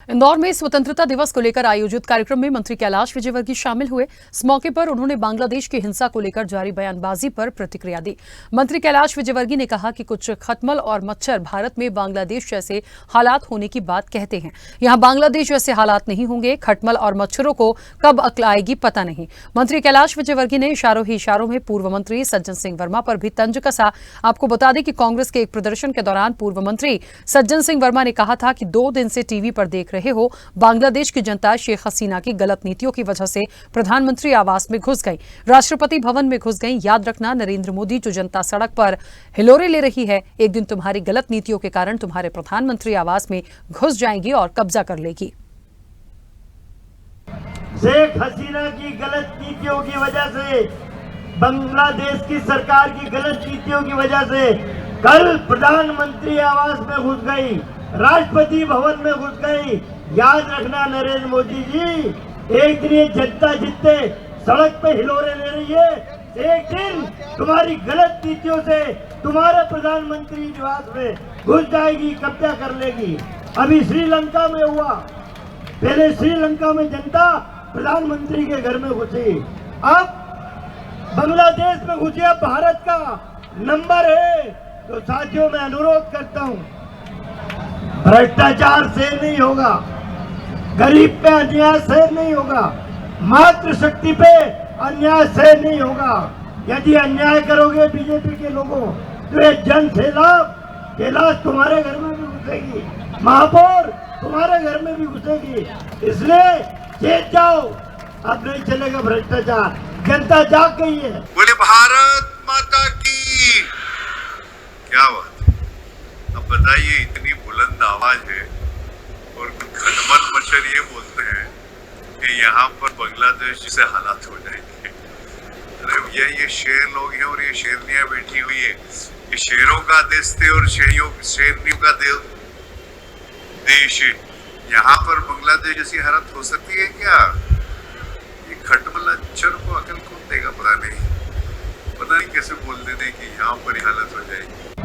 इंदौर में स्वतंत्रता दिवस को लेकर आयोजित कार्यक्रम में मंत्री कैलाश विजयवर्गीय शामिल हुए। इस मौके पर उन्होंने बांग्लादेश की हिंसा को लेकर जारी बयानबाजी पर प्रतिक्रिया दी। मंत्री कैलाश विजयवर्गीय ने कहा कि कुछ खटमल और मच्छर भारत में बांग्लादेश जैसे हालात होने की बात कहते हैं। यहां बांग्लादेश जैसे हालात नहीं होंगे। खटमल और मच्छरों को कब अक्ल आएगी पता नहीं। मंत्री कैलाश विजयवर्गीय ने इशारों ही इशारों में पूर्व मंत्री सज्जन सिंह वर्मा पर भी तंज कसा। आपको बता दें कि कांग्रेस के एक प्रदर्शन के दौरान पूर्व मंत्री सज्जन सिंह वर्मा ने कहा था कि 2 दिन से टीवी पर देख रहे हो, बांग्लादेश की जनता शेख हसीना की गलत नीतियों की वजह से प्रधानमंत्री आवास में घुस गई, राष्ट्रपति भवन में घुस गई। याद रखना, नरेंद्र मोदी जो जनता सड़क पर हिलोरे ले रही है, एक दिन तुम्हारी गलत नीतियों के कारण तुम्हारे प्रधानमंत्री आवास में घुस जाएगी और कब्जा कर लेगी। शेख हसीना की गलत नीतियों की वजह से, बांग्लादेश की सरकार की गलत नीतियों की वजह से कल प्रधानमंत्री आवास में घुस गई, राष्ट्रपति भवन में घुस गई। याद रखना नरेंद्र मोदी जी, एक दिन ये जनता जितने सड़क पे हिलोरे ले रही है, एक दिन तुम्हारी गलत नीतियों से तुम्हारे प्रधानमंत्री निवास में घुस जाएगी, कब्जा कर लेगी। अभी श्रीलंका में हुआ, पहले श्रीलंका में जनता प्रधानमंत्री के घर में घुसी, अब बांग्लादेश में घुसी। अब भारत का नंबर है। तो साथियों, मैं अनुरोध करता हूं, भ्रष्टाचार से नहीं होगा, गरीब पे अन्याय से नहीं होगा, मातृशक्ति पे अन्याय से नहीं होगा। यदि अन्याय करोगे बीजेपी के लोगों, तो ये जन सैलाब कैलाश तुम्हारे घर में भी घुसेगी, महापौर तुम्हारे घर में भी घुसेगी। इसलिए चेत जाओ, अब नहीं चलेगा भ्रष्टाचार। जनता जाग गई है। बोले भारत माता की। क्या बात है, अब बताइए, इतनी बुलंद आवाज है और खटमल मच्छर ये बोलते हैं कि यहाँ पर बांग्लादेश जैसे हालात हो जाएंगे। अरे भैया, ये शेर लोग हैं और ये शेरनियां बैठी हुई है। ये शेरों का देश थे और शेरनियों का देश है। यहाँ पर बांग्लादेश जैसी हालत हो सकती है क्या? ये खटमल मच्छर को अकल कौन देगा? पता नहीं कैसे बोल देते कि यहाँ पर हालत हो जाएगी।